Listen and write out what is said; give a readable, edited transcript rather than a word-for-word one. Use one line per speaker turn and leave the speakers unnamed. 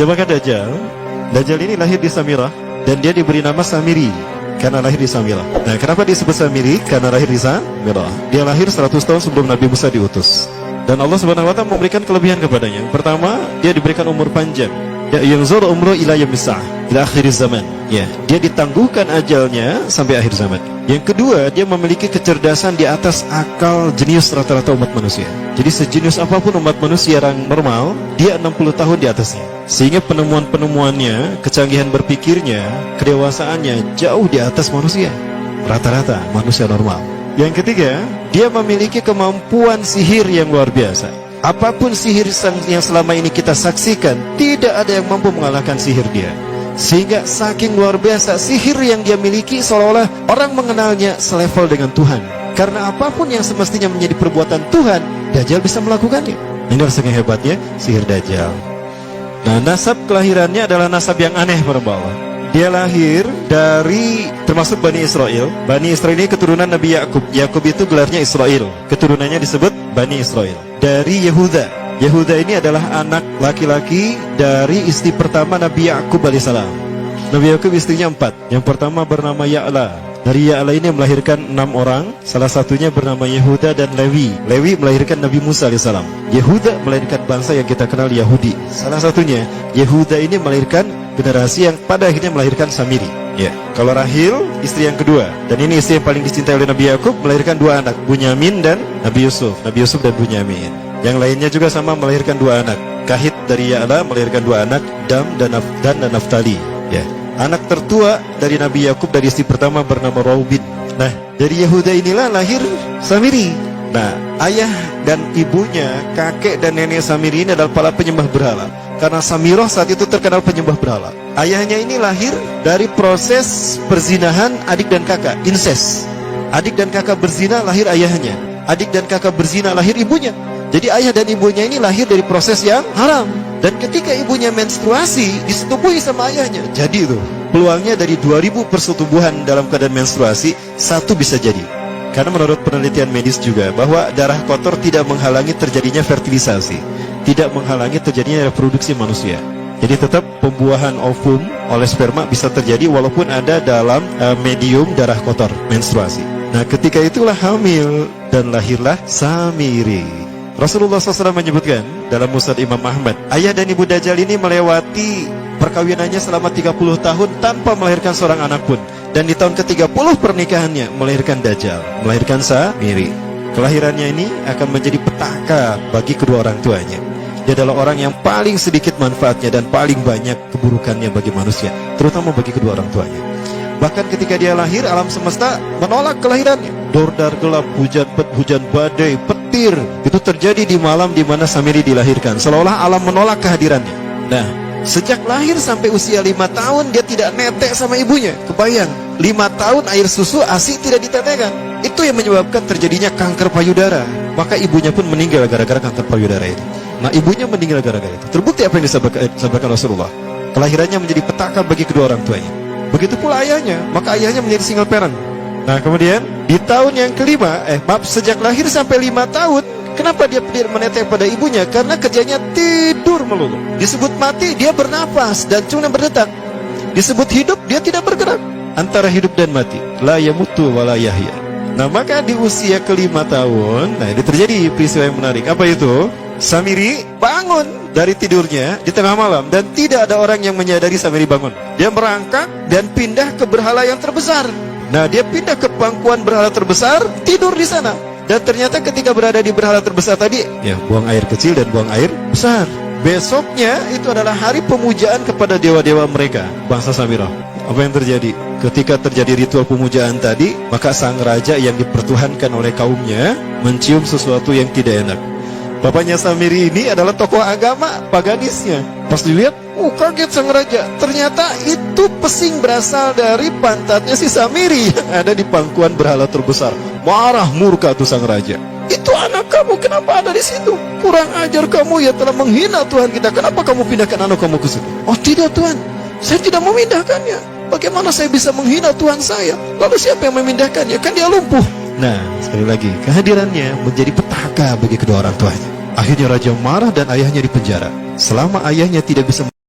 Siapakah Dajjal? Dajjal ini lahir di Samirah dan dia diberi nama Samiri karena lahir di Samirah. Nah, kenapa disebut Samiri? Karena lahir di Samirah. Dia lahir 100 tahun sebelum Nabi Musa diutus. Dan Allah Subhanahu wa taala memberikan kelebihan kepadanya. Pertama, dia diberikan umur panjang. Ya, yanzur umru ila yamisah, ila akhir zaman. Ya, dia ditangguhkan ajalnya sampai akhir zaman. Yang kedua, dia memiliki kecerdasan di atas akal jenius rata-rata umat manusia. Jadi sejenius apapun umat manusia yang normal, dia 60 tahun di atasnya. Sehingga penemuan-penemuannya, kecanggihan berpikirnya, kedewasaannya jauh di atas manusia. Rata-rata manusia normal. Yang ketiga, dia memiliki kemampuan sihir yang luar biasa. Apapun sihir yang selama ini kita saksikan, tidak ada yang mampu mengalahkan sihir dia. Sehingga saking luar biasa sihir yang dia miliki, seolah-olah orang mengenalnya selevel dengan Tuhan. Karena apapun yang semestinya menjadi perbuatan Tuhan, Dajjal bisa melakukannya. Ini saking hebatnya sihir Dajjal. Nah, nasab kelahirannya adalah nasab yang aneh para Allah. Dia lahir dari termasuk Bani Israel. Bani Israel ini keturunan Nabi Yakub. Yakub itu gelarnya Israel. Keturunannya disebut Bani Israel. Dari Yehuda. Yehuda ini adalah anak laki-laki dari istri pertama Nabi Yakub alaihissalam. Nabi Yakub istrinya 4. Yang pertama bernama Ya'la. Dari Ya'la ini melahirkan 6 orang. Salah satunya bernama Yehuda dan Lewi. Lewi melahirkan Nabi Musa alaihissalam. Yehuda melahirkan bangsa yang kita kenal Yahudi. Salah satunya Yehuda ini melahirkan generasi yang pada akhirnya melahirkan Samiri. Ya. Kalau Rahil istri yang kedua, dan ini istri yang paling dicintai oleh Nabi Yakub, melahirkan 2 anak, Bunyamin dan Nabi Yusuf. Nabi Yusuf dan Bunyamin. Yang lainnya juga sama melahirkan 2 anak. Kahit dari Ya'la melahirkan 2 anak, Dam dan Naftali. Ya. Anak tertua dari Nabi Yakub dari istri pertama bernama Raubin. Nah, dari Yehuda inilah lahir Samiri. Nah, ayah dan ibunya, kakek dan nenek Samiri ini adalah para penyembah berhala. Karena Samirah saat itu terkenal penyembah berhala. Ayahnya ini lahir dari proses perzinahan adik dan kakak, incest. Adik dan kakak berzina, lahir ayahnya. Adik dan kakak berzina, lahir ibunya. Jadi ayah dan ibunya ini lahir dari proses yang haram. Dan ketika ibunya menstruasi, disetubuhi sama ayahnya. Jadi itu, peluangnya dari 2000 persetubuhan dalam keadaan menstruasi, 1 bisa jadi. Karena menurut penelitian medis juga, bahwa darah kotor tidak menghalangi terjadinya fertilisasi, tidak menghalangi terjadinya reproduksi manusia. Jadi tetap pembuahan ovum oleh sperma bisa terjadi walaupun ada dalam medium darah kotor, menstruasi. Nah, ketika itulah hamil dan lahirlah Samiri. Rasulullah SAW menyebutkan dalam Musnad Imam Ahmad, ayah dan ibu Dajjal ini melewati perkawinannya selama 30 tahun tanpa melahirkan seorang anak pun. Dan di tahun ke-30 pernikahannya melahirkan Dajjal, melahirkan Samiri. Kelahirannya ini akan menjadi petaka bagi kedua orang tuanya. Dia adalah orang yang paling sedikit manfaatnya dan paling banyak keburukannya bagi manusia, terutama bagi kedua orang tuanya. Bahkan ketika dia lahir, alam semesta menolak kelahirannya. Dordar gelap, hujan badai, petir, itu terjadi di malam di mana Samiri dilahirkan. Seolah-olah alam menolak kehadirannya. Nah, sejak lahir sampai usia 5 tahun dia tidak netek sama ibunya. Kebayang, 5 tahun air susu ASI tidak ditetekkan. Itu yang menyebabkan terjadinya kanker payudara. Maka ibunya pun meninggal gara-gara kanker payudara itu. Nah, ibunya meninggal gara-gara itu. Terbukti apa yang disampaikan Rasulullah. Kelahirannya menjadi petaka bagi kedua orang tuanya. Begitu pula ayahnya, maka ayahnya menjadi single parent. Nah, kemudian di tahun yang kelima, sejak lahir sampai 5 tahun, kenapa dia tidak menetek pada ibunya? Karena kerjanya tidur melulu. Disebut mati, dia bernafas dan cuma berdetak. Disebut hidup, dia tidak bergerak. Antara hidup dan mati, la yamutu wa la yahya. Nah, maka di usia ke-5 tahun, nah ini terjadi peristiwa yang menarik. Apa itu? Samiri bangun dari tidurnya di tengah malam dan tidak ada orang yang menyadari Samiri bangun. Dia merangkak dan pindah ke berhala yang terbesar. Nah, dia pindah ke pangkuan berhala terbesar, tidur di sana. Dan ternyata ketika berada di berhala terbesar tadi, ya buang air kecil dan buang air besar. Besoknya itu adalah hari pemujaan kepada dewa-dewa mereka, bangsa Samirah. Apa yang terjadi? Ketika terjadi ritual pemujaan tadi, maka sang raja yang dipertuhankan oleh kaumnya mencium sesuatu yang tidak enak. Bapaknya Samiri ini adalah tokoh agama paganisnya. Pas dilihat, kaget sang raja. Ternyata itu pesing berasal dari pantatnya si Samiri yang ada di pangkuan berhala terbesar. Marah murka tuh sang raja. Itu anak kamu, kenapa ada di situ? Kurang ajar kamu, ya telah menghina Tuhan kita. Kenapa kamu pindahkan anak kamu ke situ? Oh tidak Tuhan, saya tidak memindahkannya. Bagaimana saya bisa menghina Tuhan saya? Lalu siapa yang memindahkannya? Kan dia lumpuh. Nah, sekali lagi, kehadirannya menjadi petaka bagi kedua orang tuanya. Akhirnya raja marah dan ayahnya dipenjara. Selama ayahnya tidak bisa